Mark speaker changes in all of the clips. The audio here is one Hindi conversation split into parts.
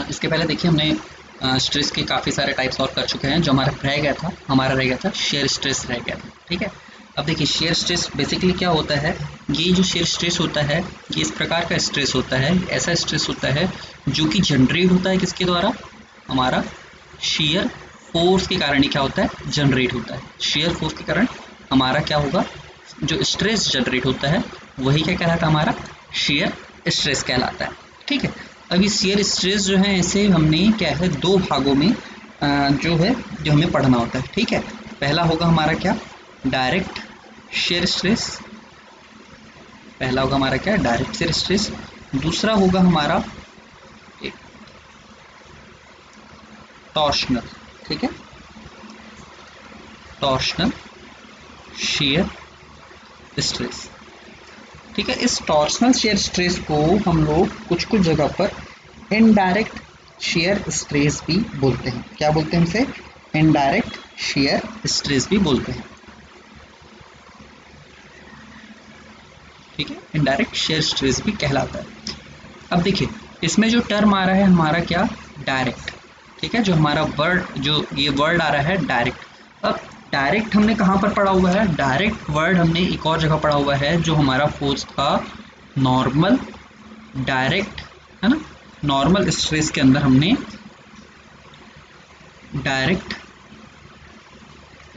Speaker 1: इसके पहले देखिए हमने स्ट्रेस के काफ़ी सारे टाइप सॉल्व कर चुके हैं। जो हमारा रह गया था शेयर स्ट्रेस रह गया था, ठीक है। अब देखिए शेयर स्ट्रेस बेसिकली क्या होता है। ये जो शेयर स्ट्रेस होता है ये इस प्रकार का स्ट्रेस होता है, ऐसा स्ट्रेस होता है जो कि जनरेट होता है किसके द्वारा, हमारा शेयर फोर्स के कारण ही क्या होता है, जनरेट होता है। शेयर फोर्स के कारण हमारा क्या होगा, जो स्ट्रेस जनरेट होता है वही क्या कहलाता है, हमारा शेयर स्ट्रेस कहलाता है, ठीक है। अब ये शेयर स्ट्रेस जो है इसे हमने क्या है दो भागों में जो है जो हमें पढ़ना होता है, ठीक है। पहला होगा हमारा क्या, डायरेक्ट शेयर स्ट्रेस। पहला होगा हमारा क्या, डायरेक्ट शेयर स्ट्रेस। दूसरा होगा हमारा टॉर्शनल, ठीक है, टॉर्शनल शेयर स्ट्रेस, ठीक है। इस टॉर्शनल शेयर स्ट्रेस को हम लोग कुछ कुछ जगह पर इनडायरेक्ट शेयर स्ट्रेस भी बोलते हैं। क्या बोलते हैं इसे, इनडायरेक्ट शेयर स्ट्रेस भी बोलते हैं, ठीक है। इनडायरेक्ट शेयर स्ट्रेस भी कहलाता है। अब देखिए इसमें जो टर्म आ रहा है हमारा क्या, डायरेक्ट, ठीक है। जो हमारा वर्ड, जो ये वर्ड आ रहा है डायरेक्ट। अब डायरेक्ट हमने कहाँ पर पढ़ा हुआ है, डायरेक्ट वर्ड हमने एक और जगह पढ़ा हुआ है। जो हमारा फोर्स था नॉर्मल डायरेक्ट, है ना, नॉर्मल स्ट्रेस के अंदर हमने डायरेक्ट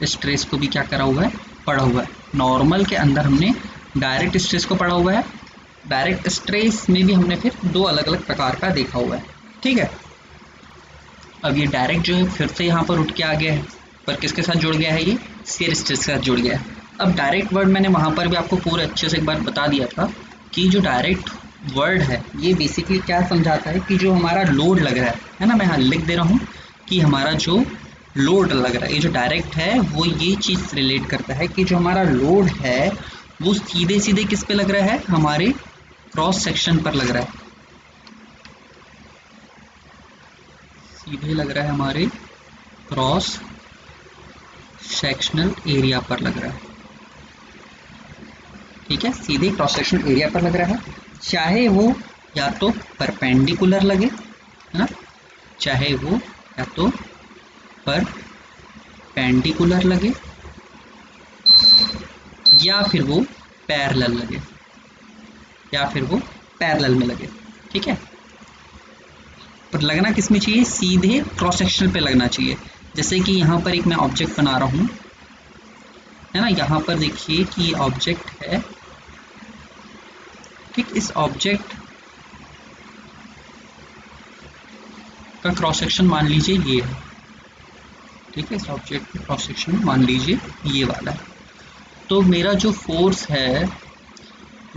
Speaker 1: स्ट्रेस को भी क्या करा हुआ है, पढ़ा हुआ है। नॉर्मल के अंदर हमने डायरेक्ट स्ट्रेस को पढ़ा हुआ है। डायरेक्ट स्ट्रेस में भी हमने फिर दो अलग अलग प्रकार का देखा हुआ है, ठीक है। अब ये डायरेक्ट जो है फिर से यहाँ पर उठ के आ गया है, पर किसके साथ जुड़ गया है, ये शेयर स्ट्रेस के साथ जुड़ गया है। अब डायरेक्ट वर्ड मैंने वहाँ पर भी आपको पूरे अच्छे से एक बार बता दिया था कि जो डायरेक्ट वर्ड है ये बेसिकली क्या समझाता है कि जो हमारा लोड लग रहा है ना, मैं यहाँ लिख दे रहा हूँ कि हमारा जो लोड लग रहा है, ये जो डायरेक्ट है वो ये चीज़ रिलेट करता है कि जो हमारा लोड है वो सीधे सीधे किस पे लग रहा है, हमारे क्रॉस सेक्शन पर लग रहा है, सीधे लग रहा है हमारे क्रॉस सेक्शनल एरिया पर लग रहा है, ठीक है। सीधे क्रॉस सेक्शनल एरिया पर लग रहा है, चाहे वो या तो परपेंडिकुलर लगे, है ना, चाहे वो या तो परपेंडिकुलर लगे या फिर वो पैरेलल लगे, या फिर वो पैरेलल में लगे, ठीक है। पर लगना किस में चाहिए, सीधे क्रॉस सेक्शन पे लगना चाहिए। जैसे कि यहाँ पर एक मैं ऑब्जेक्ट बना रहा हूँ, है ना, यहाँ पर देखिए कि ये ऑब्जेक्ट है, ठीक। इस ऑब्जेक्ट का क्रॉस सेक्शन मान लीजिए ये है, ठीक है। इस ऑब्जेक्ट का क्रॉस सेक्शन मान लीजिए ये वाला है। तो मेरा जो फोर्स है,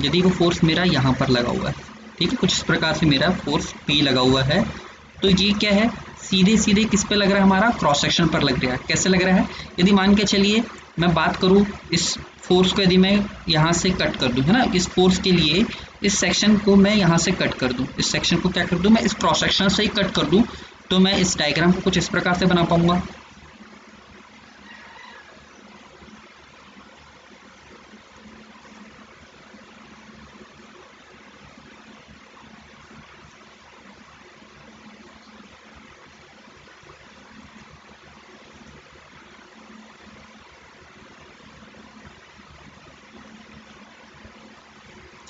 Speaker 1: यदि वो फोर्स मेरा यहाँ पर लगा हुआ है, ठीक है, कुछ इस प्रकार से मेरा फोर्स P लगा हुआ है, तो ये क्या है, सीधे सीधे किस पे लग रहा है, हमारा क्रॉस सेक्शन पर लग रहा है। कैसे लग रहा है, यदि मान के चलिए मैं बात करूँ इस फोर्स को, यदि मैं यहाँ से कट कर दूँ, है ना, इस फोर्स के लिए इस सेक्शन को मैं यहाँ से कट कर दूँ, इस सेक्शन को क्या कर दूँ, मैं इस क्रॉस सेक्शन से ही कट कर दूँ, तो मैं इस डायग्राम को कुछ इस प्रकार से बना पाऊंगा।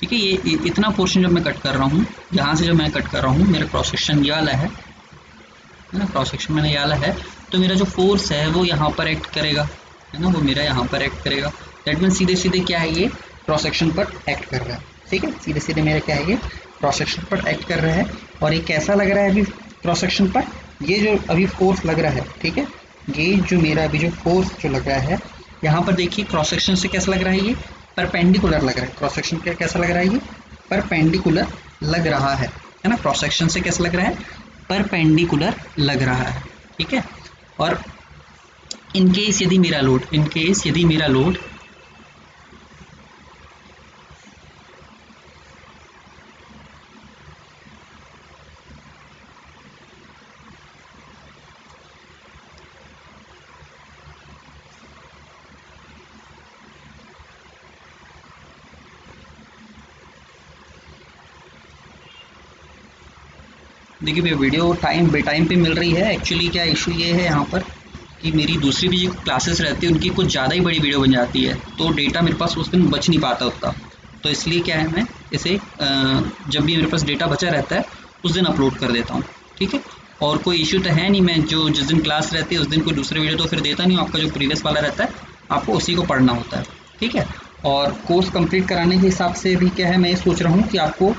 Speaker 1: ठीक है, ये इतना पोर्शन जब मैं कट कर रहा हूँ, यहाँ से जब मैं कट कर रहा हूँ, मेरा क्रॉस सेक्शन ये वाला है ना, क्रॉस सेक्शन मैंने ये वाला है, तो मेरा जो फोर्स है वो यहाँ पर एक्ट करेगा, है ना, वो मेरा यहाँ पर एक्ट करेगा। दैट मीन सीधे सीधे क्या है, ये क्रॉस सेक्शन पर एक्ट कर रहा है, ठीक है। सीधे सीधे मेरा क्या है, ये क्रॉस सेक्शन पर एक्ट कर रहा है। और ये कैसा लग रहा है अभी क्रॉस सेक्शन पर, ये जो अभी फोर्स लग रहा है, ठीक है, ये जो मेरा अभी जो फोर्स जो लग रहा है यहाँ पर देखिए क्रॉस सेक्शन से कैसा लग रहा है, ये परपेंडिकुलर लग रहा है। क्रॉस सेक्शन पे कैसा लग रहा है, ये परपेंडिकुलर लग रहा है ना, क्रॉस सेक्शन से कैसा लग रहा है, परपेंडिकुलर लग रहा है, ठीक है। और इनकेस यदि मेरा लोड, इनकेस यदि मेरा लोड देखिए भैया वीडियो टाइम बे टाइम पे मिल रही है। एक्चुअली क्या इशू ये है यहाँ पर कि मेरी दूसरी भी जो क्लासेस रहती है उनकी कुछ ज़्यादा ही बड़ी वीडियो बन जाती है, तो डेटा मेरे पास उस दिन बच नहीं पाता उतना। तो इसलिए क्या है, मैं इसे जब भी मेरे पास डेटा बचा रहता है उस दिन अपलोड कर देता हूँ, ठीक है। और कोई इशू तो है नहीं, मैं जो जिस दिन क्लास रहती है उस दिन कोई दूसरी वीडियो तो फिर देता नहीं हूँ। आपका जो प्रीवियस वाला रहता है आपको उसी को पढ़ना होता है, ठीक है। और कोर्स कंप्लीट कराने के हिसाब से भी क्या है, मैं ये सोच रहा हूँ कि आपको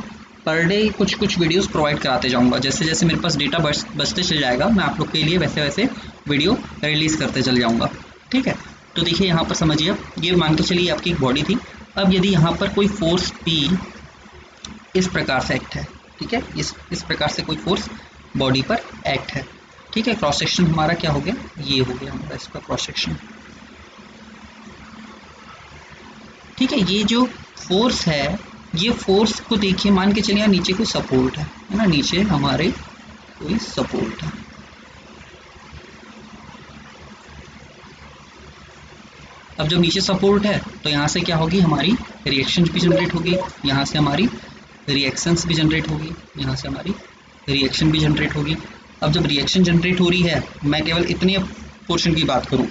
Speaker 1: पर डे कुछ कुछ वीडियोस प्रोवाइड कराते जाऊँगा। जैसे जैसे मेरे पास डेटा बचते चल जाएगा मैं आप लोग के लिए वैसे वैसे वीडियो रिलीज़ करते चल जाऊँगा, ठीक है। तो देखिए यहाँ पर समझिए, ये मान के चलिए आपकी एक बॉडी थी। अब यदि यहाँ पर कोई फोर्स P इस प्रकार से एक्ट है, ठीक है, इस प्रकार से कोई फोर्स बॉडी पर एक्ट है, ठीक है। क्रॉस सेक्शन हमारा क्या हो गया, ये हो गया हमारा इसका क्रॉस सेक्शन, ठीक है। ये जो फोर्स है, ये फोर्स को देखिए, मान के चलिए नीचे कोई सपोर्ट है ना, नीचे हमारे कोई सपोर्ट है। अब जब नीचे सपोर्ट है तो यहाँ से क्या होगी, हमारी रिएक्शन भी जनरेट होगी, यहाँ से हमारी रिएक्शंस भी जनरेट होगी, यहाँ से हमारी रिएक्शन भी जनरेट होगी। अब जब रिएक्शन जनरेट हो रही है, मैं केवल इतने पोर्शन की बात करूँ,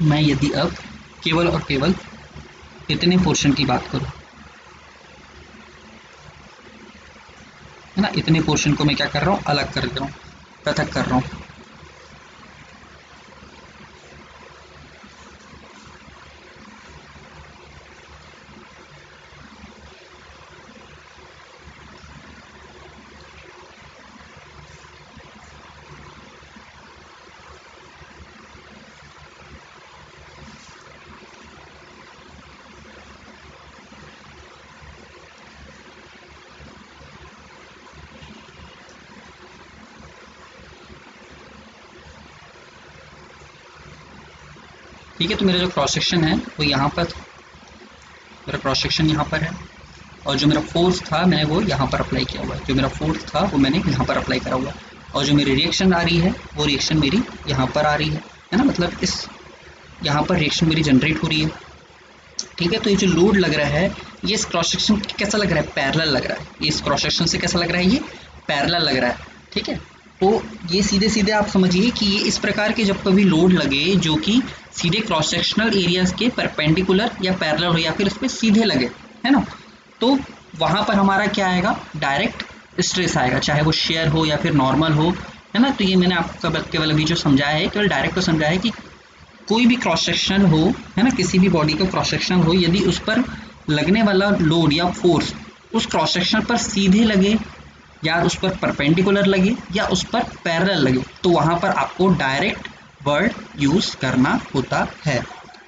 Speaker 1: मैं यदि अब केवल और केवल इतने पोर्शन की बात करूँ, है ना, इतने पोर्शन को मैं क्या कर रहा हूँ, अलग कर रहा हूँ, पृथक कर रहा हूँ। ठीक है, तो मेरा जो क्रॉस सेक्शन है वो यहाँ पर, मेरा क्रॉस सेक्शन यहाँ पर है, और जो मेरा फोर्स था मैंने वो यहाँ पर अप्लाई किया हुआ है, जो मेरा फोर्स था वो मैंने यहाँ पर अप्लाई करा हुआ है, और जो मेरी रिएक्शन आ रही है वो रिएक्शन मेरी यहाँ पर आ रही है ना, मतलब इस यहाँ पर रिएक्शन मेरी जनरेट हो रही है, ठीक है। तो ये जो लोड लग रहा है ये इस क्रॉस सेक्शन कैसा लग रहा है, पैरेलल लग रहा है, ये इस क्रॉस सेक्शन से कैसा लग रहा है, ये पैरेलल लग रहा है, ठीक है। तो ये सीधे सीधे आप समझिए कि ये इस प्रकार के जब कभी लोड लगे जो कि सीधे क्रॉस सेक्शनल एरियाज के परपेंडिकुलर या पैरेलल हो या फिर इस पर सीधे लगे, है ना, तो वहाँ पर हमारा क्या आएगा, डायरेक्ट स्ट्रेस आएगा, चाहे वो शेयर हो या फिर नॉर्मल हो, है ना। तो ये मैंने आपको केवल अभी जो समझाया है, केवल डायरेक्ट को समझाया है कि कोई भी क्रॉस सेक्शन हो, है ना, किसी भी बॉडी का क्रॉस सेक्शन हो, यदि उस पर लगने वाला लोड या फोर्स उस क्रॉस सेक्शन पर सीधे लगे या उस पर परपेंडिकुलर लगे या उस पर पैरेलल लगे, तो वहाँ पर आपको डायरेक्ट वर्ड यूज़ करना होता है,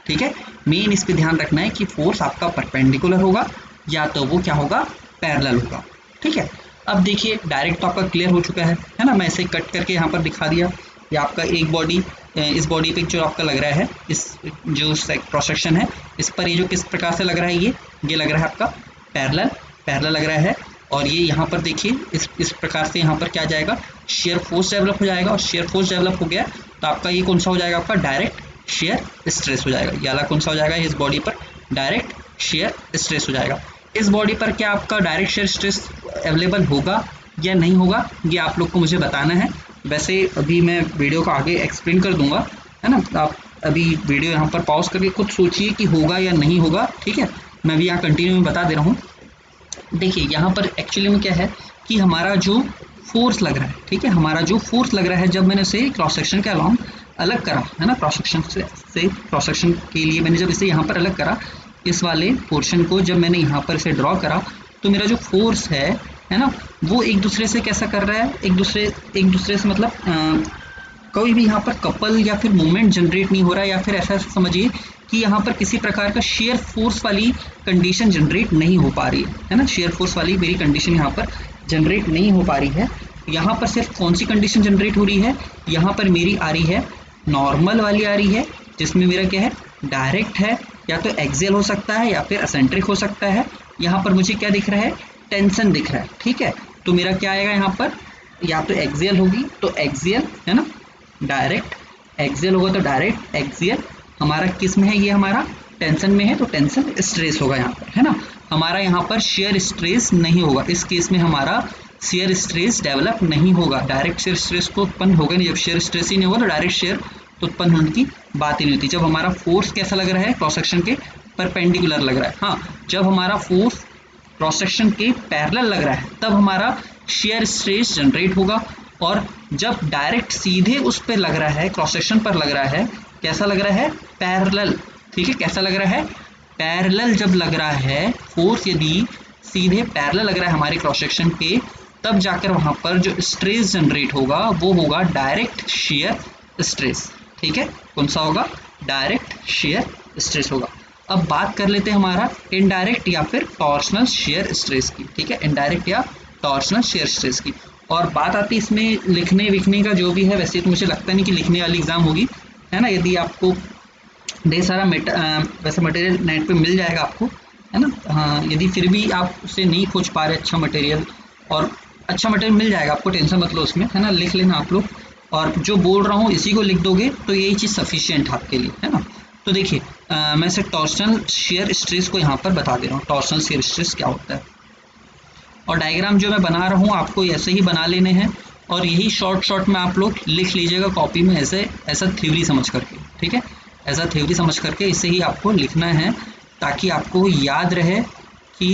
Speaker 1: ठीक है। मेन इस पे ध्यान रखना है कि फोर्स आपका परपेंडिकुलर होगा या तो वो क्या होगा, पैरेलल होगा, ठीक है। अब देखिए डायरेक्ट तो आपका क्लियर हो चुका है ना, मैं इसे कट करके यहाँ पर दिखा दिया। ये आपका एक बॉडी, इस बॉडी पे जो आपका लग रहा है, इस जो क्रॉस सेक्शन है इस पर ये जो किस प्रकार से लग रहा है, ये लग रहा है आपका पैरेलल लग रहा है। और ये यहाँ पर देखिए इस प्रकार से यहाँ पर क्या जाएगा, शेयर फोर्स डेवलप हो जाएगा, और शेयर फोर्स डेवलप हो गया तो आपका ये कौन सा हो जाएगा, आपका डायरेक्ट शेयर स्ट्रेस हो जाएगा। ये वाला कौन सा हो जाएगा, इस बॉडी पर डायरेक्ट शेयर स्ट्रेस हो जाएगा। इस बॉडी पर क्या आपका डायरेक्ट शेयर स्ट्रेस अवेलेबल होगा या नहीं होगा, ये आप लोग को मुझे बताना है। वैसे अभी मैं वीडियो को आगे एक्सप्लेन कर दूंगा, है ना, आप अभी वीडियो यहाँ पर पॉज करके खुद सोचिए कि होगा या नहीं होगा, ठीक है। मैं भी यहाँ कंटिन्यू में बता दे रहा हूँ। देखिए यहाँ पर एक्चुअली में क्या है कि हमारा जो फोर्स लग रहा है, ठीक है, हमारा जो फोर्स लग रहा है जब मैंने इसे क्रॉस सेक्शन के अलॉन्ग अलग करा, है ना, क्रॉस सेक्शन से क्रॉस सेक्शन के लिए मैंने जब इसे यहाँ पर अलग करा, इस वाले पोर्शन को जब मैंने यहाँ पर इसे ड्रॉ करा, तो मेरा जो फोर्स है ना, वो एक दूसरे से कैसा कर रहा है, एक दूसरे से मतलब कोई भी यहाँ पर कपल या फिर मूवमेंट जनरेट नहीं हो रहा है, या फिर ऐसा समझिए कि यहाँ पर किसी प्रकार का शेयर फोर्स वाली कंडीशन जनरेट नहीं हो पा रही है ना, शेयर फोर्स वाली मेरी कंडीशन यहाँ पर जनरेट नहीं हो पा रही है। यहाँ पर सिर्फ कौन सी कंडीशन जनरेट हो रही है, यहाँ पर मेरी आ रही है नॉर्मल वाली आ रही है, जिसमें मेरा क्या है, डायरेक्ट है, या तो एक्सियल हो सकता है या फिर एसेंट्रिक हो सकता है। यहाँ पर मुझे क्या दिख रहा है, टेंशन दिख रहा है, ठीक है। तो मेरा क्या आएगा यहाँ पर, या तो एक्सियल होगी तो एक्सियल, है ना, डायरेक्ट एक्सियल होगा तो डायरेक्ट एक्सियल, हमारा किस में है, ये हमारा टेंशन में है तो टेंशन स्ट्रेस होगा यहाँ पर, है ना। हमारा यहाँ पर शेयर स्ट्रेस नहीं होगा, इस केस में हमारा शेयर स्ट्रेस डेवलप नहीं होगा, डायरेक्ट शेयर स्ट्रेस तो उत्पन्न होगा नहीं। जब शेयर स्ट्रेस ही नहीं होगा तो डायरेक्ट शेयर तो उत्पन्न होने की बात ही नहीं होती। जब हमारा फोर्स कैसा लग रहा है, क्रॉस सेक्शन के परपेंडिकुलर लग रहा है। हाँ, जब हमारा फोर्स क्रॉस सेक्शन के पैरेलल लग रहा है तब हमारा शेयर स्ट्रेस जनरेट होगा, और जब डायरेक्ट सीधे उस पर लग रहा है, क्रॉस सेक्शन पर लग रहा है, कैसा लग रहा है, पैरेलल, ठीक है, कैसा लग रहा है, पैरेलल जब लग रहा है फोर्स, यदि सीधे पैरेलल लग रहा है हमारे क्रॉस सेक्शन पे, तब जाकर वहां पर जो स्ट्रेस जनरेट होगा वो होगा डायरेक्ट शेयर स्ट्रेस, ठीक है। कौन सा होगा, डायरेक्ट शेयर स्ट्रेस होगा। अब बात कर लेते हैं हमारा इनडायरेक्ट या फिर टॉर्शनल शेयर स्ट्रेस की, ठीक है, इनडायरेक्ट या टॉर्शनल शेयर स्ट्रेस की। और बात आती है इसमें लिखने विखने का जो भी है, वैसे तो मुझे लगता नहीं कि लिखने वाली एग्जाम होगी, है ना। यदि आपको ढेर सारा वैसे मटेरियल नेट पे मिल जाएगा आपको, है ना। हाँ, यदि फिर भी आप उससे नहीं खोज पा रहे अच्छा मटेरियल, और अच्छा मटेरियल मिल जाएगा आपको, टेंशन मत लो उसमें, है ना, लिख लेना आप लोग। और जो बोल रहा हूँ इसी को लिख दोगे तो यही चीज़ सफिशिएंट आपके लिए, है ना। तो देखिए मैं सिर्फ टॉर्शनल शेयर स्ट्रेस को यहाँ पर बता दे रहा हूँ, टॉर्शनल शेयर स्ट्रेस क्या होता है। और डायग्राम जो मैं बना रहा हूँ आपको ऐसे ही बना लेने हैं, और यही शॉर्ट में आप लोग लिख लीजिएगा कॉपी में, ऐसा थ्योरी समझ करके, ठीक है, ऐसा थ्योरी समझ करके इसे ही आपको लिखना है, ताकि आपको याद रहे कि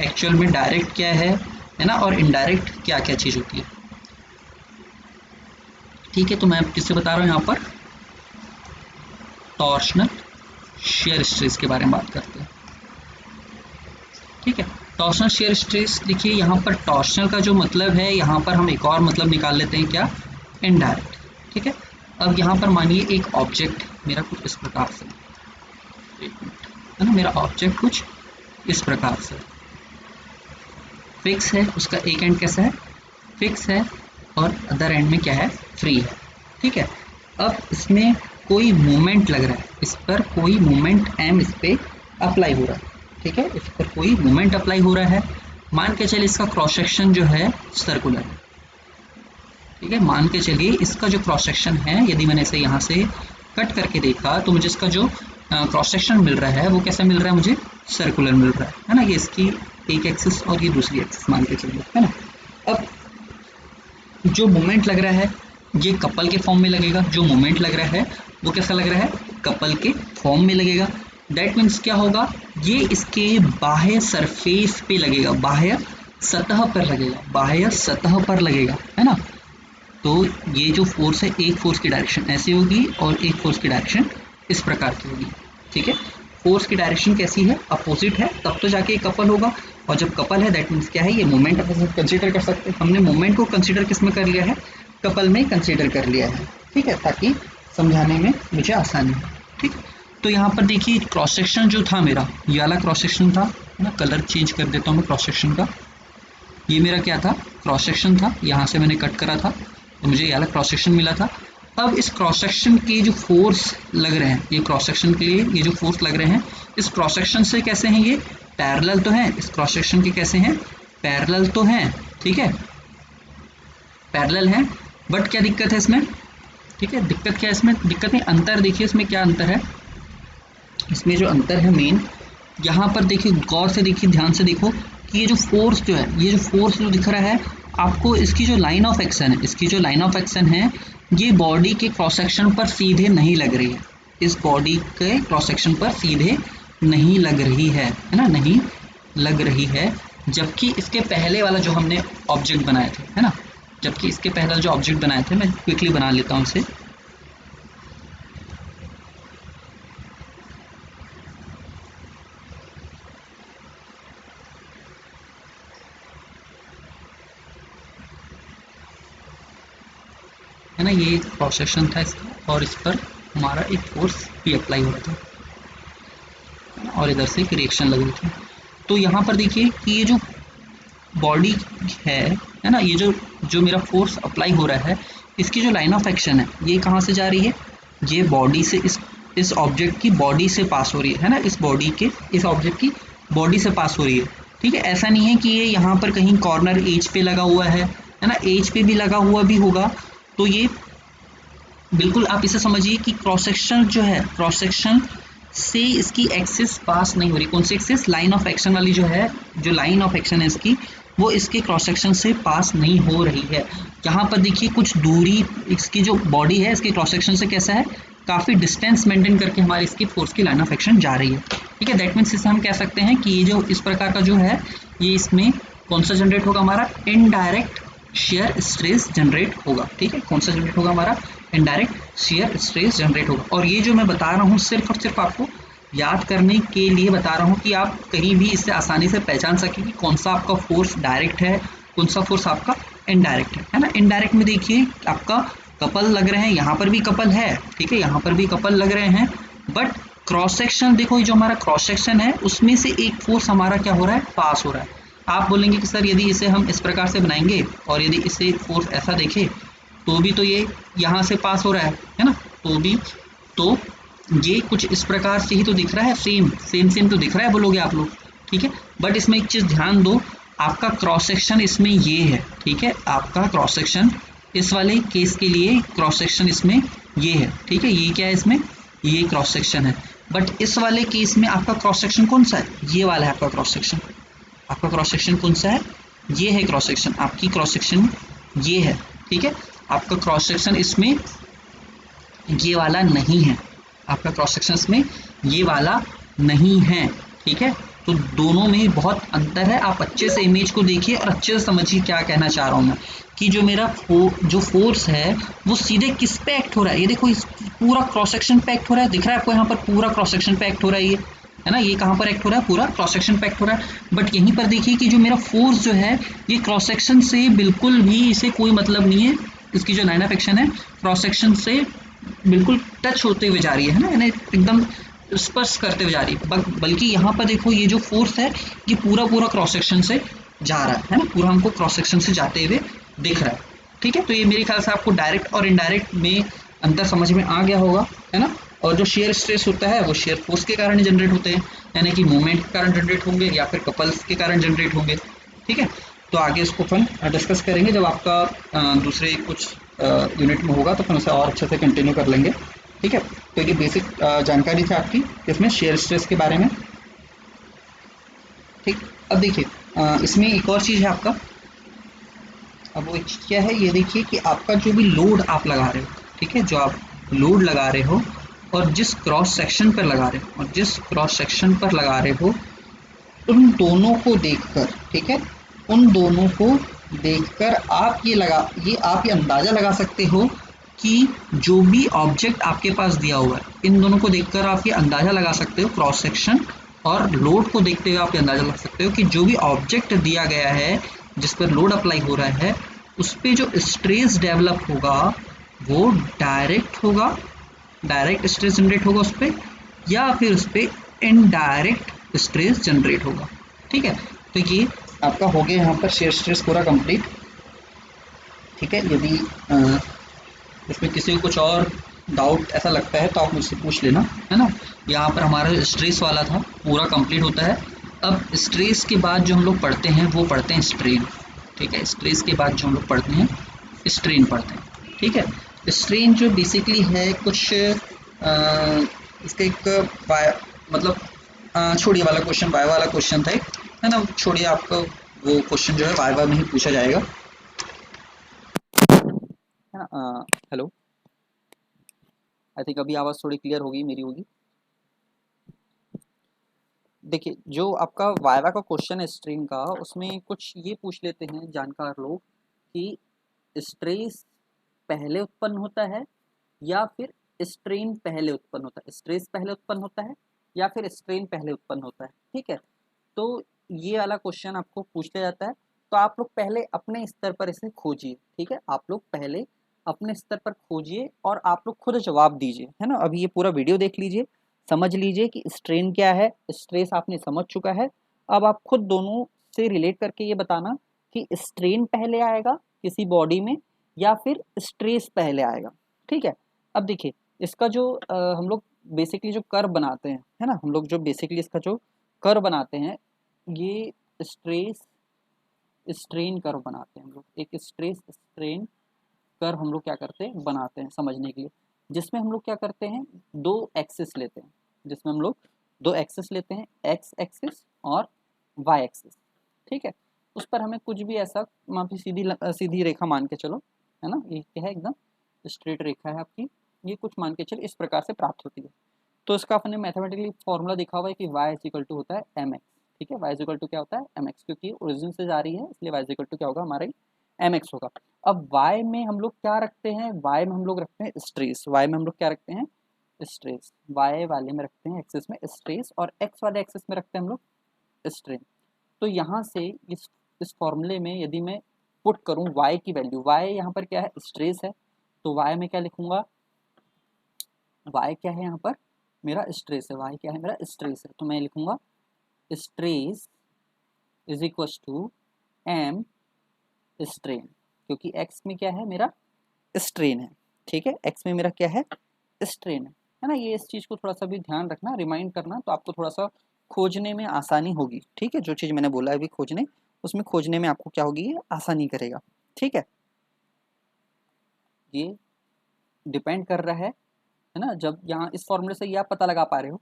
Speaker 1: एक्चुअल में डायरेक्ट क्या है ना, और इनडायरेक्ट क्या क्या चीज़ होती है, ठीक है। तो मैं किससे बता रहा हूँ यहाँ पर, टॉर्शनल शेयर स्ट्रेस के बारे में बात करते हैं, ठीक है। टॉर्शनल शेयर स्ट्रेस, देखिए यहाँ पर टॉर्शनल का जो मतलब है, यहाँ पर हम एक और मतलब निकाल लेते हैं, क्या, इनडायरेक्ट, ठीक है। अब यहाँ पर मानिए एक ऑब्जेक्ट मेरा कुछ इस प्रकार से, एक मिनट, है ना, मेरा ऑब्जेक्ट कुछ इस प्रकार से फिक्स है, उसका एक एंड कैसा है, फिक्स है, और अदर एंड में क्या है, फ्री है, ठीक है। अब इसमें कोई मूवमेंट लग रहा है, इस पर कोई मूवमेंट एम इस पर अप्लाई हो रहा है, ठीक है, इस पर कोई मूवमेंट अप्लाई हो रहा है। मान के चलिए इसका क्रॉस सेक्शन जो है सर्कुलर है, ठीक है, मान के चलिए इसका जो क्रॉस सेक्शन है, यदि मैंने इसे यहाँ से कट करके देखा तो मुझे इसका जो क्रॉस सेक्शन मिल रहा है वो कैसा मिल रहा है, मुझे सर्कुलर मिल रहा है ना। ये इसकी एक एक्सिस और ये दूसरी एक्सिस मान के चलिए, है ना। अब जो मोमेंट लग रहा है ये कपल के फॉर्म में लगेगा, जो मोमेंट लग रहा है वो कैसा लग रहा है, कपल के फॉर्म में लगेगा। दैट मीन्स क्या होगा, ये इसके बाह्य सरफेस पे लगेगा, बाह्य सतह पर लगेगा, बाह्य सतह पर लगेगा, है ना। तो ये जो फोर्स है, एक फोर्स की डायरेक्शन ऐसी होगी और एक फोर्स की डायरेक्शन इस प्रकार की होगी, ठीक है। फोर्स की डायरेक्शन कैसी है, अपोजिट है, तब तो जाके कपल होगा, और जब कपल है दैट मीन्स क्या है, ये मोमेंट अपन कंसीडर कर सकते हैं। हमने मोमेंट को कंसीडर किस में कर लिया है, कपल में कंसीडर कर लिया है, ठीक है, ताकि समझाने में मुझे आसानी हो, ठीक। तो यहाँ पर देखिए क्रॉस सेक्शन जो था मेरा, ये वाला क्रॉस सेक्शन था ना, कलर चेंज कर देता हूँ मैं क्रॉस सेक्शन का, ये मेरा क्या था, क्रॉस सेक्शन था, यहाँ से मैंने कट करा था तो मुझे ये वाला क्रॉस सेक्शन मिला था। अब इस क्रॉस सेक्शन के जो फोर्स लग रहे हैं, ये क्रॉस सेक्शन के लिए ये जो फोर्स लग रहे हैं, इस क्रॉस सेक्शन से कैसे हैं, ये पैरेलल तो हैं, इस क्रॉस सेक्शन के कैसे हैं, पैरेलल तो हैं, ठीक है, पैरेलल हैं। बट क्या दिक्कत है इसमें, ठीक है, दिक्कत क्या है इसमें, दिक्कत नहीं, अंतर देखिए इसमें क्या अंतर है, इसमें जो अंतर है मेन, यहाँ पर देखिए गौर से देखिए, ध्यान से देखो कि ये जो फोर्स जो है, ये जो फोर्स जो दिख रहा है आपको, इसकी जो लाइन ऑफ एक्शन है, इसकी जो लाइन ऑफ एक्शन है, ये बॉडी के क्रॉस सेक्शन पर सीधे नहीं लग रही है, इस बॉडी के क्रॉस सेक्शन पर सीधे नहीं लग रही है ना, नहीं लग रही है। जबकि इसके पहले वाला जो हमने ऑब्जेक्ट बनाए थे, है ना, जबकि इसके पहले जो ऑब्जेक्ट बनाए थे, मैं क्विकली बना लेता हूँ इसे, है ना, ये क्रॉस सेक्शन था इसका, और इस पर हमारा एक फोर्स भी अप्लाई हो रहा था और इधर से एक रिएक्शन लग रही थी। तो यहाँ पर देखिए कि ये जो बॉडी है ना, ये जो मेरा फोर्स अप्लाई हो रहा है, इसकी जो लाइन ऑफ एक्शन है ये कहाँ से जा रही है, ये बॉडी से, इस ऑब्जेक्ट की बॉडी से पास हो रही है ना, इस बॉडी के, इस ऑब्जेक्ट की बॉडी से पास हो रही है, ठीक है। ऐसा नहीं है कि ये यहाँ पर कहीं कॉर्नर एज पे लगा हुआ है ना, एज पे भी लगा हुआ भी होगा, तो ये बिल्कुल आप इसे समझिए कि क्रॉस सेक्शन जो है, क्रॉस सेक्शन से इसकी एक्सिस पास नहीं हो रही। कौन सी एक्सिस? लाइन ऑफ एक्शन वाली जो है, जो लाइन ऑफ एक्शन है इसकी, वो इसके क्रॉस सेक्शन से पास नहीं हो रही है। यहाँ पर देखिए कुछ दूरी, इसकी जो बॉडी है इसके क्रॉस सेक्शन से कैसा है, काफ़ी डिस्टेंस मेंटेन करके हमारी इसकी फोर्स की लाइन ऑफ एक्शन जा रही है। ठीक है, दैट मीन्स इसे हम कह सकते हैं कि ये जो इस प्रकार का जो है, ये इसमें कौन सा जनरेट होगा हमारा? इनडायरेक्ट शेयर स्ट्रेस जनरेट होगा। ठीक है, कौन सा जनरेट होगा हमारा? इनडायरेक्ट शेयर स्ट्रेस जनरेट होगा। और ये जो मैं बता रहा हूँ सिर्फ और सिर्फ आपको याद करने के लिए बता रहा हूँ कि आप कहीं भी इससे आसानी से पहचान सकें कि कौन सा आपका फोर्स डायरेक्ट है, कौन सा फोर्स आपका इनडायरेक्ट है ना। इनडायरेक्ट में देखिए आपका कपल लग रहे हैं, यहाँ पर भी कपल है, ठीक है, यहाँ पर भी कपल लग रहे हैं, बट क्रॉस सेक्शन देखो, ये जो हमारा क्रॉस सेक्शन है उसमें से एक फोर्स हमारा क्या हो रहा है? पास हो रहा है। आप बोलेंगे कि सर यदि इसे हम इस प्रकार से बनाएंगे और यदि इसे फोर्स ऐसा देखें तो भी तो ये यहाँ से पास हो रहा है ना, तो भी तो ये कुछ इस प्रकार से ही तो दिख रहा है, सेम सेम सेम तो दिख रहा है, बोलोगे आप लोग। ठीक है, बट इसमें एक चीज़ ध्यान दो, आपका क्रॉस सेक्शन इसमें ये है। ठीक है, आपका क्रॉस सेक्शन इस वाले केस के लिए क्रॉस सेक्शन इसमें ये है। ठीक है, ये क्या है इसमें? ये क्रॉस सेक्शन है, बट इस वाले केस में आपका क्रॉस सेक्शन कौन सा है? ये वाला है आपका क्रॉस सेक्शन। आपका क्रॉस सेक्शन कौन सा है? ये है क्रॉस सेक्शन, आपकी क्रॉस सेक्शन ये है। ठीक है, आपका क्रॉस सेक्शन इसमें ये वाला नहीं है, आपका क्रॉस सेक्शन इसमें ये वाला नहीं है। ठीक है, तो दोनों में बहुत अंतर है। आप अच्छे से इमेज को देखिए और अच्छे से समझिए क्या कहना चाह रहा हूँ मैं, कि जो मेरा जो फोर्स है वो सीधे किस पे एक्ट हो रहा है। ये देखो, इस पूरा क्रॉस सेक्शन पे एक्ट हो रहा है, दिख रहा है आपको यहाँ पर पूरा क्रॉस सेक्शन पे एक्ट हो रहा है, ये है ना, ये कहाँ पर एक्ट हो रहा है? पूरा क्रॉस सेक्शन पे एक्ट हो रहा है। बट यहीं पर देखिए कि जो मेरा फोर्स जो है ये क्रॉस सेक्शन से बिल्कुल भी इसे कोई मतलब नहीं है, इसकी जो लाइन ऑफ एक्शन है क्रॉस सेक्शन से बिल्कुल टच होते हुए जा रही है ना, यानी एकदम स्पर्श करते हुए जा रही है। बल्कि यहाँ पर देखो ये जो फोर्स है ये पूरा पूरा क्रॉस सेक्शन से जा रहा है ना, पूरा हमको क्रॉस सेक्शन से जाते हुए दिख रहा है। ठीक है, तो ये मेरे ख्याल से आपको डायरेक्ट और इनडायरेक्ट में अंतर समझ में आ गया होगा, है ना। और जो शेयर स्ट्रेस होता है वो शेयर फोर्स के कारण जनरेट होते हैं, यानी कि मूवमेंट के कारण जनरेट होंगे या फिर कपल्स के कारण जनरेट होंगे। ठीक है, तो आगे इसको अपन डिस्कस करेंगे जब आपका दूसरे कुछ यूनिट में होगा, तो अपन उसे और अच्छे से कंटिन्यू कर लेंगे। ठीक है, तो ये बेसिक जानकारी थी आपकी इसमें शेयर स्ट्रेस के बारे में। ठीक, अब देखिए इसमें एक और चीज़ है आपका। अब वो क्या है, ये देखिए कि आपका जो भी लोड आप लगा रहे हो, ठीक है, जो आप लोड लगा रहे हो और जिस क्रॉस सेक्शन पर लगा रहे हो, और जिस क्रॉस सेक्शन पर लगा रहे हो, उन दोनों को देखकर, ठीक है, उन दोनों को देखकर आप ये अंदाज़ा लगा सकते हो कि जो भी ऑब्जेक्ट आपके पास दिया हुआ है, इन दोनों को देखकर आप ये अंदाज़ा लगा सकते हो, क्रॉस सेक्शन और लोड को देखते हुए आप ये अंदाज़ा लगा सकते हो कि जो भी ऑब्जेक्ट दिया गया है जिस पर लोड अप्लाई हो रहा है उस पर जो स्ट्रेस डेवलप होगा वो डायरेक्ट होगा, डायरेक्ट स्ट्रेस जनरेट होगा उस पर, या फिर उस पर इनडायरेक्ट स्ट्रेस जनरेट होगा। ठीक है, तो ये आपका हो गया यहाँ पर शेयर स्ट्रेस पूरा कंप्लीट। ठीक है, यदि इसमें किसी को कुछ और डाउट ऐसा लगता है तो आप मुझसे पूछ लेना, है ना। यहाँ पर हमारा स्ट्रेस वाला था पूरा कंप्लीट होता है। अब स्ट्रेस के बाद जो हम लोग पढ़ते हैं वो पढ़ते हैं स्ट्रेन। ठीक है, स्ट्रेस के बाद जो हम लोग पढ़ते हैं स्ट्रेन पढ़ते हैं। ठीक है, स्ट्रेन जो बेसिकली है कुछ इसका एक मतलब छोड़िए वाला क्वेश्चन, वाई वाला क्वेश्चन था एक, है ना, छोड़िए, आपको वो क्वेश्चन जो है वाई में ही पूछा जाएगा, है ना। हेलो, आई थिंक अभी आवाज़ थोड़ी क्लियर होगी, मेरी होगी। देखिए जो आपका वाइवा का क्वेश्चन है स्ट्रेन का, उसमें कुछ ये पूछ लेते हैं जानकार लोग कि स्ट्रेस पहले उत्पन्न होता है या फिर स्ट्रेन पहले उत्पन्न होता है, स्ट्रेस पहले उत्पन्न होता है या फिर स्ट्रेन पहले उत्पन्न होता है। ठीक है, तो ये वाला क्वेश्चन आपको पूछ लिया जाता है, तो आप लोग पहले अपने स्तर पर इसे खोजिए। ठीक है, आप लोग पहले अपने स्तर पर खोजिए और आप लोग खुद जवाब दीजिए, है ना। अभी ये पूरा वीडियो देख लीजिए, समझ लीजिए कि स्ट्रेन क्या है, स्ट्रेस आपने समझ चुका है। अब आप खुद दोनों से रिलेट करके ये बताना कि स्ट्रेन पहले आएगा किसी बॉडी में या फिर स्ट्रेस पहले आएगा। ठीक है, अब देखिए इसका जो हम लोग बेसिकली जो कर्व बनाते हैं, है ना, हम लोग जो बेसिकली इसका जो कर्व बनाते हैं, ये स्ट्रेस स्ट्रेन कर्व बनाते हैं हम लोग, एक स्ट्रेस स्ट्रेन हम लोग क्या करते हैं बनाते हैं समझने के लिए, जिसमें हम लोग क्या करते हैं दो एक्सिस लेते हैं।
Speaker 2: जिसमें हम लोग दो एक्सिस लेते हैं, एक्स एक्सिस और वाई एक्सिस, ठीक है। उस पर हमें कुछ भी ऐसा सीधी रेखा मान के चलो, है ना, ये क्या है, एकदम स्ट्रेट रेखा है आपकी, ये कुछ मान के चलो इस प्रकार से प्राप्त होती है। तो इसका अपने मैथमेटिकली फॉर्मूला देखा हुआ है कि y इज इक्वल टू होता है एम एक्स, ठीक है, y इज इक्वल टू क्या होता है एम एक्स, क्योंकि ओरिजिन से जा रही है इसलिए y इज इक्वल टू क्या होगा हमारा एम एक्स होगा। अब y में हम लोग क्या रखते हैं, y में हम लोग रखते हैं स्ट्रेस, y में हम लोग क्या रखते हैं स्ट्रेस, y वाले में रखते हैं एक्सिस में स्ट्रेस और x वाले एक्सिस में रखते हैं हम लोग स्ट्रेन। तो यहाँ से इस फॉर्मूले में यदि मैं पुट करूँ y की वैल्यू, y यहाँ पर क्या है स्ट्रेस है, तो y में क्या लिखूंगा, y क्या है यहाँ पर मेरा स्ट्रेस है, y क्या है मेरा स्ट्रेस है, तो मैं लिखूंगा stress is equal to M strain, क्योंकि x में क्या है मेरा स्ट्रेन है, ठीक है, x में मेरा क्या है स्ट्रेन है ना। ये इस चीज़ को थोड़ा सा भी ध्यान रखना, रिमाइंड करना, तो आपको थोड़ा सा खोजने में आसानी होगी, ठीक है। जो चीज़ मैंने बोला है अभी खोजने, उसमें खोजने में आपको क्या होगी, ये आसानी करेगा, ठीक है। ये डिपेंड कर रहा है ना, जब यहाँ इस फॉर्मूले से ये आप पता लगा पा रहे हो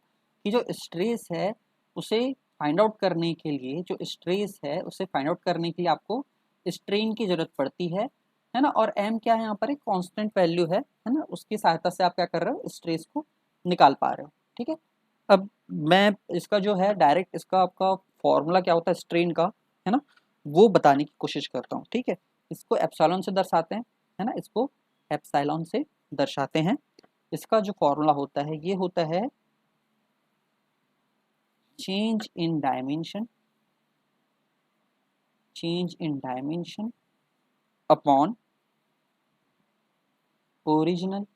Speaker 2: कि जो स्ट्रेस है उसे फाइंड आउट करने के लिए, जो स्ट्रेस है उसे फाइंड आउट करने के लिए आपको स्ट्रेन की जरूरत पड़ती है ना। और एम क्या है यहाँ पर एक कांस्टेंट वैल्यू है ना, उसकी सहायता से आप क्या कर रहे हो स्ट्रेस को निकाल पा रहे हो, ठीक है। अब मैं इसका जो है डायरेक्ट इसका आपका फॉर्मूला क्या होता है स्ट्रेन का, है ना, वो बताने की कोशिश करता हूँ, ठीक है। इसको एप्सिलॉन से दर्शाते हैं, है ना, इसको एप्सिलॉन से दर्शाते हैं। इसका जो फॉर्मूला होता है ये होता है change in dimension, change in dimension upon original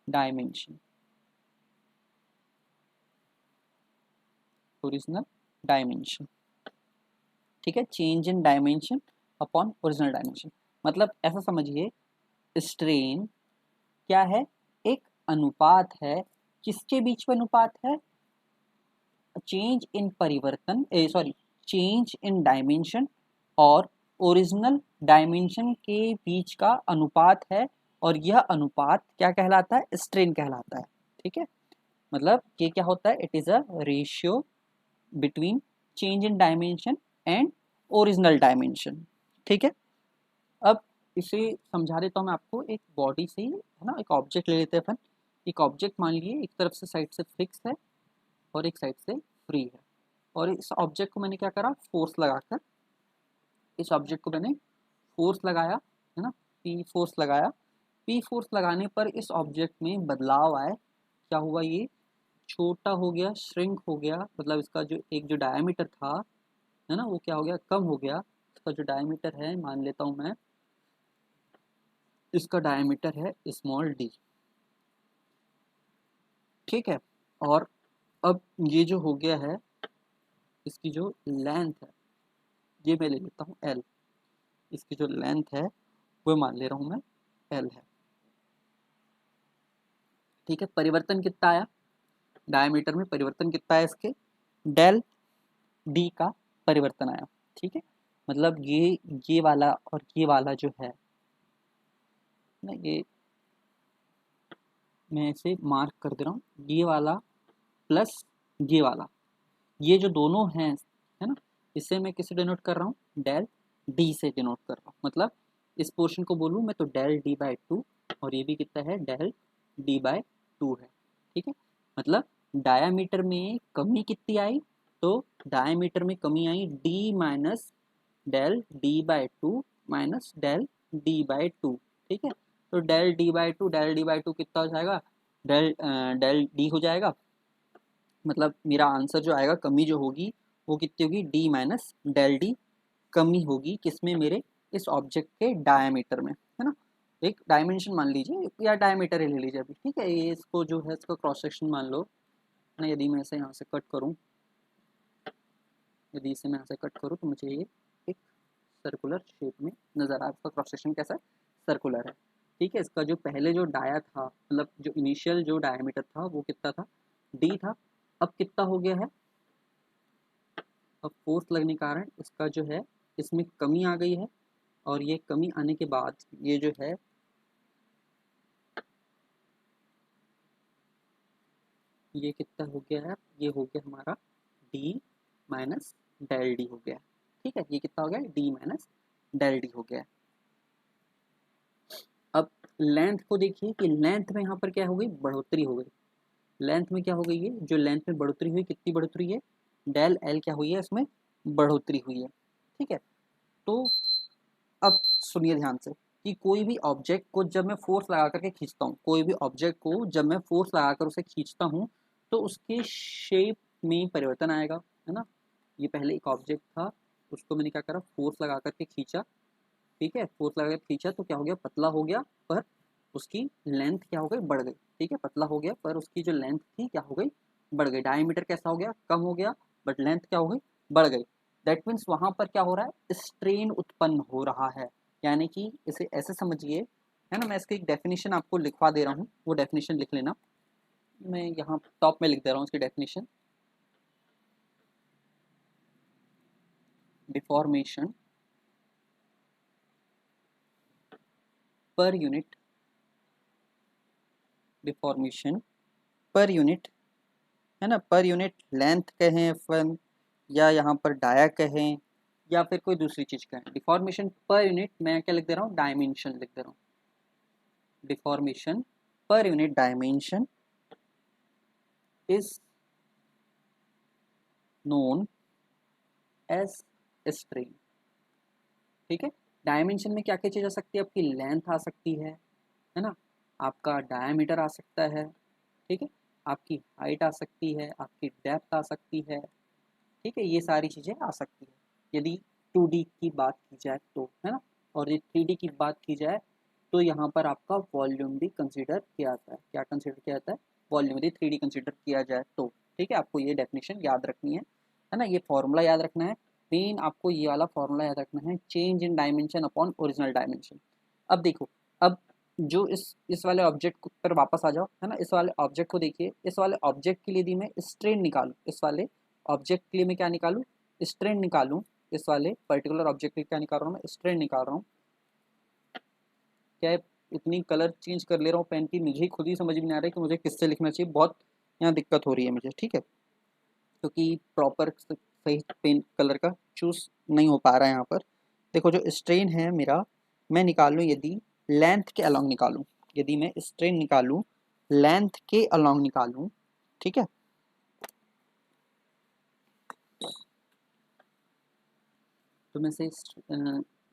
Speaker 2: dimension, original dimension, ठीक है। Change in dimension upon original dimension, मतलब ऐसा समझिए स्ट्रेन क्या है, एक अनुपात है, किसके बीच में अनुपात है, चेंज इन परिवर्तन सॉरी चेंज इन डायमेंशन और ओरिजिनल डायमेंशन के बीच का अनुपात है, और यह अनुपात क्या कहलाता है स्ट्रेन कहलाता है, ठीक है। मतलब ये क्या होता है, it is a ratio between change in dimension and original dimension, ठीक है। अब इसे समझा देता हूँ मैं आपको एक बॉडी से ही, है ना, एक ऑब्जेक्ट ले लेते हैं अपन। एक ऑब्जेक्ट मान लीजिए एक तरफ से साइड से फिक्स है और एक साइड से फ्री है, और इस ऑब्जेक्ट को मैंने क्या करा फोर्स लगाकर, इस ऑब्जेक्ट को मैंने फोर्स लगाया, है ना, पी फोर्स लगाया। पी फोर्स लगाने पर इस ऑब्जेक्ट में बदलाव आए, क्या हुआ, ये छोटा हो गया, श्रिंक हो गया, मतलब इसका जो एक जो डायमीटर था, है ना, वो क्या हो गया कम हो गया। इसका जो डायमीटर है मान लेता हूँ मैं, इसका डायमीटर है स्मॉल डी, ठीक है। और अब ये जो हो गया है, इसकी जो लेंथ है ये मैं ले लेता हूँ एल, इसकी जो लेंथ है वो मान ले रहा हूँ मैं एल है, ठीक है। परिवर्तन कितना आया, डायमीटर में परिवर्तन कितना आया इसके, डेल डी का परिवर्तन आया, ठीक है। मतलब ये वाला और ये वाला जो है ना, ये मैं इसे मार्क कर दे रहा हूँ, ये वाला प्लस ये वाला, ये जो दोनों हैं, है ना, इसे मैं किसे डिनोट कर रहा हूँ डेल डी से डिनोट कर रहा हूँ। मतलब इस पोर्शन को बोलूँ मैं तो डेल डी बाई टू, और ये भी कितना है डेल डी बाई टू है, ठीक है। मतलब डायामीटर में कमी कितनी आई, तो डायामीटर में कमी आई D minus del D by two minus del D by two, ठीक है। तो del D by two, del D by two कितना हो जाएगा, डेल डी हो जाएगा। मतलब मेरा आंसर जो आएगा, कमी जो होगी वो कितनी होगी, डी माइनस डेल डी कमी होगी किसमें, मेरे इस ऑब्जेक्ट के डायमीटर में, है ना। एक डायमेंशन मान लीजिए या डायमीटर ही ले लीजिए अभी, ठीक है। ये इसको जो है इसका क्रॉस सेक्शन मान लो ना, यदि मैं इसे यहाँ से कट करूँ, यदि इसे मैं यहाँ से कट करूँ तो मुझे ये एक सर्कुलर शेप में नज़र आया, इसका क्रॉस सेक्शन कैसा है सर्कुलर है, ठीक है। इसका जो पहले जो डाया था, मतलब जो इनिशियल जो डायमीटर था वो कितना था डी था, अब कितना हो गया है, अब फोर्स लगने के कारण इसका जो है इसमें कमी आ गई है, और ये कमी आने के बाद ये जो है ये कितना हो गया है, ये हो गया हमारा डी माइनस डेल डी हो गया। ठीक है, ये कितना हो गया, डी माइनस डेल डी हो गया। अब लेंथ को देखिए कि लेंथ में यहाँ पर क्या हो गई, बढ़ोतरी हो गई। लेंथ में क्या हो गई है, जो लेंथ में बढ़ोतरी हुई, कितनी बढ़ोतरी है, डेल एल क्या हुई है, इसमें बढ़ोतरी हुई है। ठीक है, तो अब सुनिए ध्यान से कि कोई भी ऑब्जेक्ट को जब मैं फोर्स लगा करके खींचता हूँ, कोई भी ऑब्जेक्ट को जब मैं फोर्स लगाकर उसे खींचता हूँ तो उसके शेप में परिवर्तन आएगा, है ना। ये पहले एक ऑब्जेक्ट था, उसको मैंने क्या करा, फोर्स लगा करके खींचा। ठीक है, फोर्स लगा कर खींचा तो क्या हो गया, पतला हो गया, पर उसकी लेंथ क्या हो गई, बढ़ गई। ठीक है, पतला हो गया पर उसकी जो लेंथ थी क्या हो गई, बढ़ गई। डायमीटर कैसा हो गया, कम हो गया, बट लेंथ क्या हो गई, बढ़ गई। दैट मीन्स वहां पर क्या हो रहा है, स्ट्रेन उत्पन्न हो रहा है। यानी कि इसे ऐसे समझिए, है ना, मैं इसकी एक डेफिनेशन आपको लिखवा दे रहा हूँ, वो डेफिनेशन लिख लेना। मैं यहाँ टॉप में लिख दे रहा हूँ इसकी डेफिनेशन। डिफॉर्मेशन पर यूनिट, डिफॉर्मेशन पर यूनिट, है ना, पर यूनिट लेंथ कहें फिर, या यहाँ पर डाया कहें, या फिर कोई दूसरी चीज कहें। डिफॉर्मेशन पर यूनिट मैं क्या लिख दे रहा हूँ, डायमेंशन लिख दे रहा हूँ। डिफॉर्मेशन पर unit dimension is known as strain. ठीक है, डायमेंशन में क्या क्या चीज आ सकती है, आपकी लेंथ आ सकती है ना, आपका डायमीटर आ सकता है, ठीक है, आपकी हाइट आ सकती है, आपकी डेप्थ आ सकती है। ठीक है, ये सारी चीज़ें आ सकती है यदि 2D की बात की जाए तो, है ना। और यदि 3D की बात की जाए तो यहाँ पर आपका वॉल्यूम भी कंसीडर किया जाता है। क्या कंसीडर किया जाता है, वॉल्यूम, यदि 3D कंसीडर किया जाए तो। ठीक है, आपको ये डेफिनेशन याद रखनी है ना, ये फॉर्मूला याद रखना है। मेन आपको ये वाला फॉर्मूला याद रखना है, change in dimension upon original dimension. अब देखो, अब जो इस वाले ऑब्जेक्ट पर वापस आ जाओ, है ना, इस वाले ऑब्जेक्ट को देखिए। इस वाले ऑब्जेक्ट के लिए यदि मैं स्ट्रेन निकालूं, इस वाले ऑब्जेक्ट के लिए मैं क्या निकालूं, स्ट्रेन निकालूं। इस वाले पर्टिकुलर ऑब्जेक्ट के लिए क्या निकाल रहा हूँ मैं, स्ट्रेन निकाल रहा हूँ। क्या है, इतनी कलर चेंज कर ले रहा हूँ पेन की, मुझे ही खुद ही समझ में नहीं आ रहा है कि मुझे किससे लिखना चाहिए। बहुत यहाँ दिक्कत हो रही है मुझे। ठीक है, क्योंकि प्रॉपर सही पेन कलर का चूज नहीं हो पा रहा है यहाँ पर। देखो, जो स्ट्रेन है मेरा, मैं निकालूं यदि लेंथ के अलॉन्ग निकालूं, यदि मैं स्ट्रेन निकालूं लेंथ के अलॉन्ग निकालूं, ठीक है, तो मैं से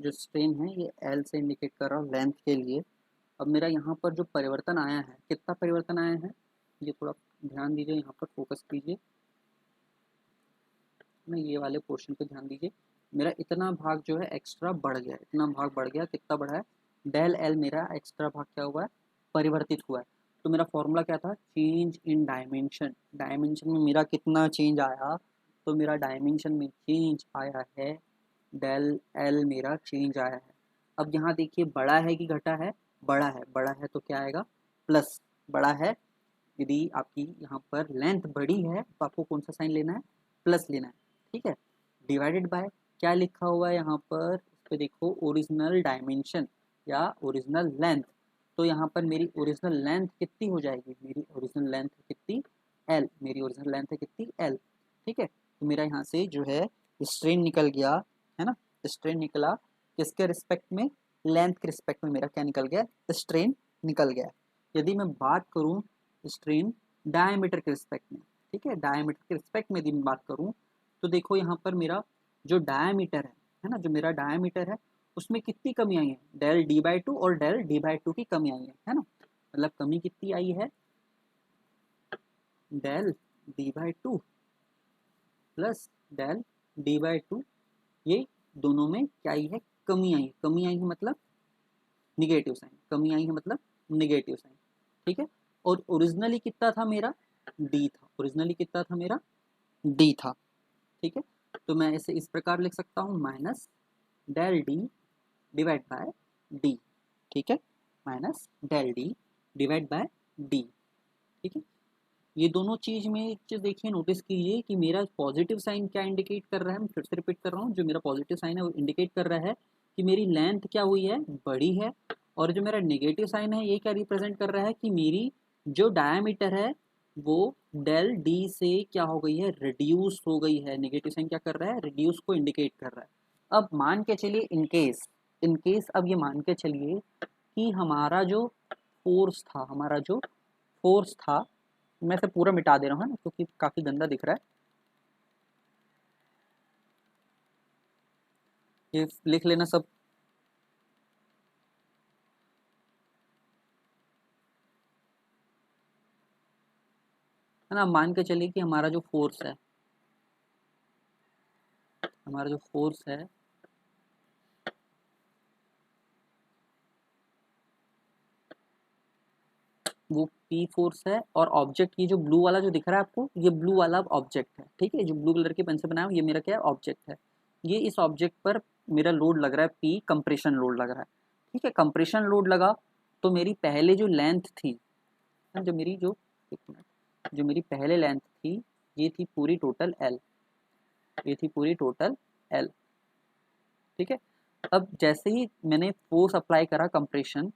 Speaker 2: जो स्ट्रेन है ये एल से इंडिकेट कर रहा हूँ लेंथ के लिए। अब मेरा यहाँ पर जो परिवर्तन आया है, कितना परिवर्तन आया है, ये थोड़ा ध्यान दीजिए, यहाँ पर फोकस कीजिए ना, ये वाले पोर्शन पे ध्यान दीजिए। मेरा इतना भाग जो है एक्स्ट्रा बढ़ गया, इतना भाग बढ़ गया, कितना बढ़ा है, डेल एल मेरा एक्स्ट्रा भाग क्या हुआ है, परिवर्तित हुआ है। तो मेरा फॉर्मूला क्या था, चेंज इन डायमेंशन। डायमेंशन में मेरा कितना चेंज आया, तो मेरा डायमेंशन में चेंज आया है, डेल एल मेरा चेंज आया है। अब यहाँ देखिए, बड़ा है कि घटा है, बड़ा है, बड़ा है तो क्या आएगा, प्लस। बड़ा है, यदि आपकी यहाँ पर लेंथ बड़ी है तो आपको कौन सा साइन लेना है, प्लस लेना है। ठीक है, डिवाइडेड बाय क्या लिखा हुआ है यहाँ पर, इस पे देखो, ओरिजिनल डायमेंशन या ओरिजिनल लेंथ। तो यहाँ पर मेरी ओरिजिनल लेंथ कितनी हो जाएगी, मेरी ओरिजिनल लेंथ कितनी, एल, मेरी ओरिजिनल लेंथ है कितनी, एल। ठीक है, तो मेरा यहाँ से जो है स्ट्रेन निकल गया, है ना, स्ट्रेन निकला किसके रिस्पेक्ट में, लेंथ के रिस्पेक्ट में मेरा क्या निकल गया, स्ट्रेन निकल गया। यदि मैं बात करूँ स्ट्रेन डायमीटर के रिस्पेक्ट में, ठीक है, डायमीटर के रिस्पेक्ट में यदि मैं बात करूँ तो देखो यहाँ पर मेरा जो डायमीटर है ना, जो मेरा डायमीटर है उसमें कितनी कमी आई है, डेल डी बाई टू और डेल डी बाई टू की कमी आई है ना। मतलब कमी कितनी आई है, del D by two plus del D by two, ये दोनों में क्या आई है, कमी आई है। कमी आई है मतलब निगेटिव साइन, कमी आई है मतलब निगेटिव साइन। ठीक है, और ओरिजिनली कितना था मेरा, डी था, ओरिजिनली कितना था मेरा, डी था। ठीक है, तो मैं इसे इस प्रकार लिख सकता हूँ, minus del D divide by D. ठीक है, minus del D divide by D. ठीक है, ये दोनों चीज में एक चीज देखिए, नोटिस कीजिए कि मेरा पॉजिटिव साइन क्या इंडिकेट कर रहा है, मैं फिर से रिपीट कर रहा हूँ, जो मेरा पॉजिटिव साइन है वो इंडिकेट कर रहा है कि मेरी लेंथ क्या हुई है, बड़ी है। और जो मेरा नेगेटिव साइन है ये क्या रिप्रेजेंट कर रहा है कि मेरी जो डायमीटर है वो डेल डी से क्या हो गई है, रिड्यूस हो गई है। नेगेटिव साइन क्या कर रहा है, रिड्यूस को इंडिकेट कर रहा है। अब मान के चलिए इनकेस अब ये मान के चलिए कि हमारा जो फोर्स था, मैं इसे पूरा मिटा दे रहा हूँ है ना, क्योंकि काफी गंदा दिख रहा है। ये लिख लेना सब। है ना, मान के चलिए कि हमारा जो फोर्स है वो पी फोर्स है, और ऑब्जेक्ट ये जो ब्लू वाला जो दिख रहा है आपको, ये ब्लू वाला ऑब्जेक्ट है। ठीक है, जो ब्लू कलर के पेन से बनाया हूं, ये मेरा क्या है, ऑब्जेक्ट है। ये इस ऑब्जेक्ट पर मेरा लोड लग रहा है पी, कंप्रेशन लोड लग रहा है। ठीक है, कंप्रेशन लोड लगा तो मेरी पहले जो लेंथ थी, जो मेरी जो एक मिनट, जो मेरी पहले लेंथ थी, ये थी पूरी टोटल एल, ये थी पूरी टोटल एल। ठीक है, अब जैसे ही मैंने फोर्स अप्लाई करा कंप्रेशन,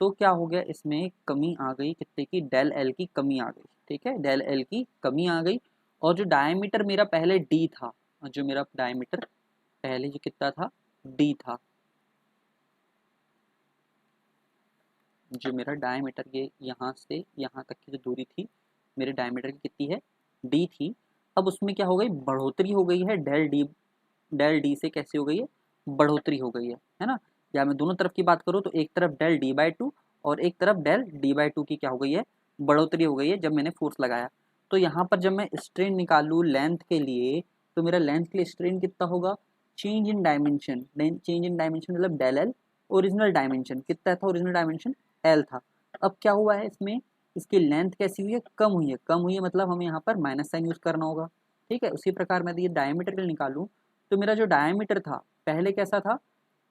Speaker 2: तो क्या हो गया, इसमें कमी आ गई कितने की, डेल एल की कमी आ गई। ठीक है, डेल एल की कमी आ गई। और जो डायमीटर मेरा पहले डी था, और जो मेरा डायमीटर पहले जो कितना था, डी था, जो मेरा डायमीटर ये यहाँ से यहाँ तक की जो दूरी थी मेरे डायमीटर की कितनी है, डी थी। अब उसमें क्या हो गई, बढ़ोतरी हो गई है, डेल डी से कैसे हो गई है, बढ़ोतरी हो गई है ना। या मैं दोनों तरफ की बात करूँ तो एक तरफ डेल डी बाई टू और एक तरफ डेल डी बाई टू की क्या हो गई है, बढ़ोतरी हो गई है जब मैंने फोर्स लगाया। तो यहाँ पर जब मैं स्ट्रेन निकालूँ लेंथ के लिए, तो मेरा लेंथ के लिए स्ट्रेन कितना होगा, change in dimension, change in dimension मतलब डेल एल, ओरिजिनल डायमेंशन कितना था, ओरिजिनल डायमेंशन एल था। अब क्या हुआ है इसमें, इसकी लेंथ कैसी हुई है, कम हुई है। कम हुई है मतलब हमें यहाँ पर माइनस साइन यूज करना होगा। ठीक है, उसी प्रकार मैं ये डायमीटर के लिए निकालूँ, तो मेरा जो डायमीटर था पहले कैसा था,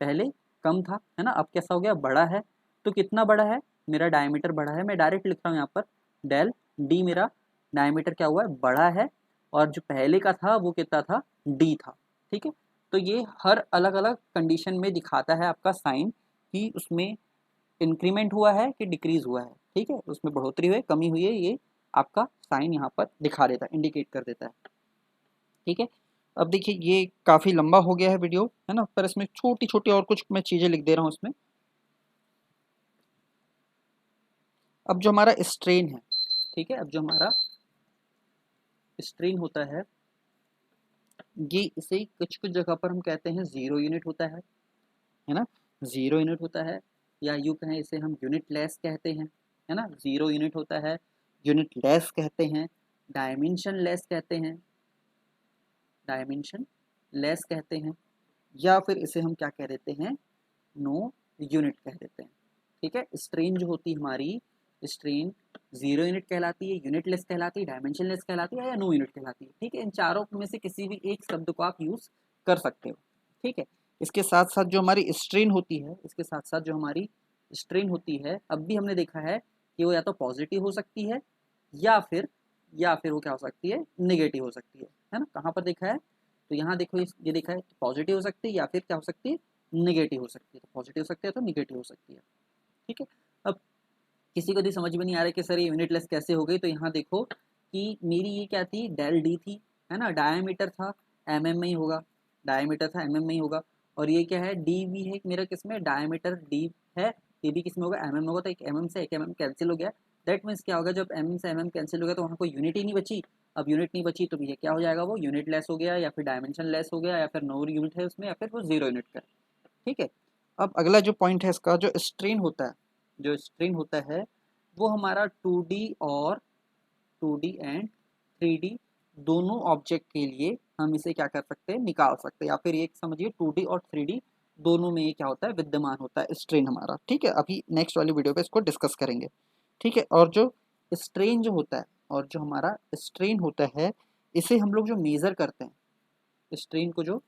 Speaker 2: पहले कम था है ना, अब कैसा हो गया, बड़ा है। तो कितना बड़ा है, मेरा डायमीटर बड़ा है। मैं डायरेक्ट लिख रहा हूँ यहाँ पर, डेल डी मेरा डायमीटर क्या हुआ है, बड़ा है। और जो पहले का था वो कितना था, डी था। ठीक है, तो ये हर अलग अलग कंडीशन में दिखाता है आपका साइन कि उसमें इंक्रीमेंट हुआ है कि डिक्रीज हुआ है। ठीक है, उसमें बढ़ोतरी हुई है, कमी हुई है, ये आपका साइन यहाँ पर दिखा देता है, इंडिकेट कर देता है। ठीक है, अब देखिए ये काफ़ी लंबा हो गया है वीडियो है ना, पर इसमें छोटी छोटी और कुछ मैं चीज़ें लिख दे रहा हूँ इसमें। अब जो हमारा स्ट्रेन है, ठीक है, अब जो हमारा स्ट्रेन होता ये इसे कुछ कुछ जगह पर हम कहते हैं जीरो यूनिट होता है ना, जीरो यूनिट होता है, या यूँ कहें इसे हम यूनिट लेस कहते हैं, है ना, जीरो यूनिट होता है, यूनिट लेस कहते हैं, डायमेंशन लेस कहते हैं, डायमेंशन लेस कहते हैं, या फिर इसे हम क्या कह देते हैं, नो यूनिट कह देते हैं। ठीक है, स्ट्रेन जो होती है हमारी, स्ट्रेन जीरो यूनिट कहलाती है, यूनिट लेस कहलाती है, डायमेंशन लेस कहलाती है, या नो यूनिट कहलाती है। ठीक है, इन चारों में से किसी भी एक शब्द को आप यूज कर सकते हो। ठीक है, इसके साथ साथ जो हमारी स्ट्रेन होती है, इसके साथ साथ जो हमारी स्ट्रेन होती है, अब भी हमने देखा है कि वो या तो पॉजिटिव हो सकती है, या फिर वो क्या हो सकती है, नेगेटिव हो सकती है ना। कहाँ पर देखा है, तो यहाँ देखो, ये देखा है, पॉजिटिव हो सकती है या फिर क्या हो सकती है, नेगेटिव हो सकती है। तो पॉजिटिव हो सकती है तो नेगेटिव हो सकती है। ठीक है, अब किसी को भी समझ में नहीं आ रहा है कि सर ये यूनिट लेस कैसे हो गई, तो यहाँ देखो कि मेरी ये क्या थी, डेल डी थी, है ना, डायमीटर था एमएम में ही होगा, डायमीटर था एमएम में ही होगा। और ये क्या है, डी भी है मेरा, किस में, डायमीटर डी है, ये भी किस में होगा, एमएम में होगा। तो एक एमएम से एक एमएम कैंसिल हो गया। दैट मीन्स क्या होगा, जब एमएम से एमएम कैंसिल हो गया तो वहाँ कोई यूनिट ही नहीं बची। अब यूनिट नहीं बची तो ये क्या हो जाएगा, वो यूनिट लेस हो गया, या फिर डायमेंशन लेस हो गया, या फिर नो यूनिट है उसमें, या फिर वो जीरो यूनिट का। ठीक है, अब अगला जो पॉइंट है इसका, जो स्ट्रेन होता है, जो स्ट्रेन होता है वो हमारा 2D और 2D एंड 3D दोनों ऑब्जेक्ट के लिए हम इसे क्या कर सकते हैं, निकाल सकते हैं। या फिर ये समझिए 2D और 3D दोनों में ये क्या होता है, विद्यमान होता है स्ट्रेन हमारा। ठीक है, अभी नेक्स्ट वाली वीडियो पे इसको डिस्कस करेंगे। ठीक है, और जो स्ट्रेन जो होता है, और जो हमारा स्ट्रेन होता है, इसे हम लोग जो मेज़र करते हैं, स्ट्रेन को जो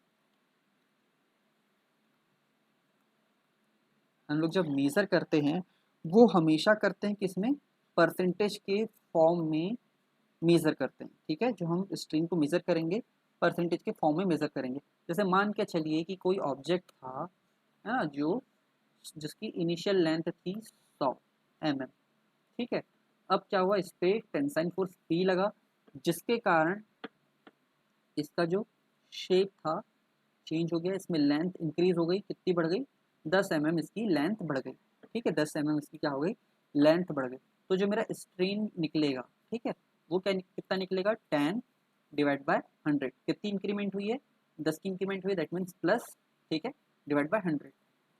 Speaker 2: हम लोग जब मेज़र करते हैं, वो हमेशा करते हैं किसमें, परसेंटेज के फॉर्म में मेज़र करते हैं। ठीक है, जो हम स्ट्रिंग को मेज़र करेंगे, परसेंटेज के फॉर्म में मेज़र करेंगे। जैसे मान के चलिए कि कोई ऑब्जेक्ट था, है ना, जो जिसकी इनिशियल लेंथ थी 100 mm। ठीक है, अब क्या हुआ, इस पर टेंसाइन फोर्स P लगा, जिसके कारण इसका जो शेप था चेंज हो गया, इसमें लेंथ इंक्रीज हो गई, कितनी बढ़ गई, 10 mm इसकी लेंथ बढ़ गई। ठीक है, 10 mm इसकी क्या हो गई, लेंथ बढ़ गई। तो जो मेरा स्ट्रेन निकलेगा, ठीक है, वो क्या कितना निकलेगा, 10 डिवाइड बाय 100। कितनी इंक्रीमेंट हुई है, 10 की इंक्रीमेंट हुई, दैट मीन्स प्लस, ठीक है, डिवाइड बाय 100।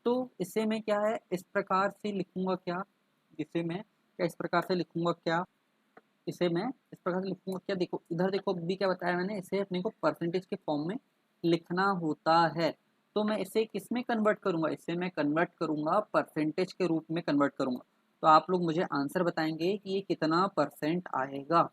Speaker 2: तो इसे मैं क्या है इस प्रकार से लिखूंगा, क्या इसे मैं क्या इस प्रकार से लिखूंगा, क्या इसे मैं इस प्रकार से लिखूंगा, क्या देखो इधर देखो अभी क्या बताया मैंने, इसे अपने को परसेंटेज के फॉर्म में लिखना होता है। तो मैं इसे किस में कन्वर्ट करूंगा, इसे मैं कन्वर्ट करूंगा परसेंटेज के रूप में कन्वर्ट करूंगा। तो आप लोग मुझे आंसर बताएंगे कि ये कितना परसेंट आएगा,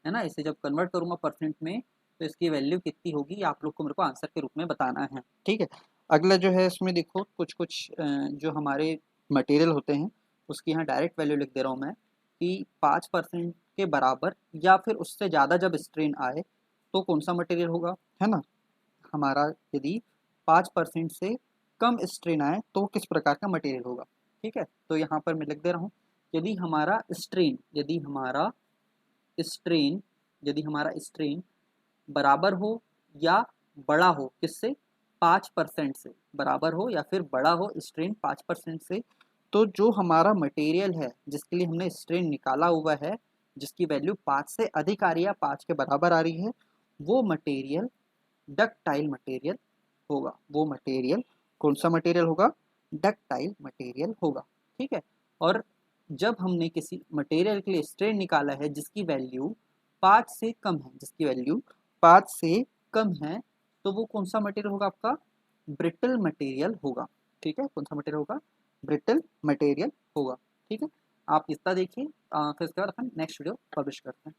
Speaker 2: है ना। इसे जब कन्वर्ट करूंगा परसेंट में तो इसकी वैल्यू कितनी होगी, आप लोग को मेरे को आंसर के रूप में बताना है। ठीक है, अगला जो है इसमें देखो कुछ कुछ जो हमारे मटेरियल होते हैं उसकी यहाँ डायरेक्ट वैल्यू लिख दे रहा हूँ मैं, कि 5% के बराबर या फिर उससे ज़्यादा जब स्ट्रेन आए तो कौन सा मटेरियल होगा, है ना। हमारा यदि 5% से कम स्ट्रेन आए तो किस प्रकार का मटेरियल होगा। ठीक है, तो यहाँ पर मैं लिख दे रहा हूँ, यदि हमारा स्ट्रेन स्ट्रेन यदि हमारा स्ट्रेन बराबर हो या बड़ा हो, किससे, 5% से बराबर हो या फिर बड़ा हो स्ट्रेन 5% से, तो जो हमारा मटेरियल है जिसके लिए हमने स्ट्रेन निकाला हुआ है, जिसकी वैल्यू 5 से अधिक आ रही है, 5 के बराबर आ रही है, वो मटेरियल डक्टाइल मटेरियल होगा। वो मटेरियल कौन सा मटेरियल होगा, डक्टाइल मटेरियल होगा। ठीक है, और जब हमने किसी मटेरियल के लिए स्ट्रेन निकाला है जिसकी वैल्यू 5 से कम है, जिसकी वैल्यू 5 से कम है, तो वो कौन सा मटेरियल होगा, आपका ब्रिटल मटेरियल होगा। ठीक है, कौन सा मटेरियल होगा, ब्रिटल मटेरियल होगा। ठीक है, आप इतना देखिए, फिर इसके बाद अपन नेक्स्ट वीडियो पब्लिश करते हैं।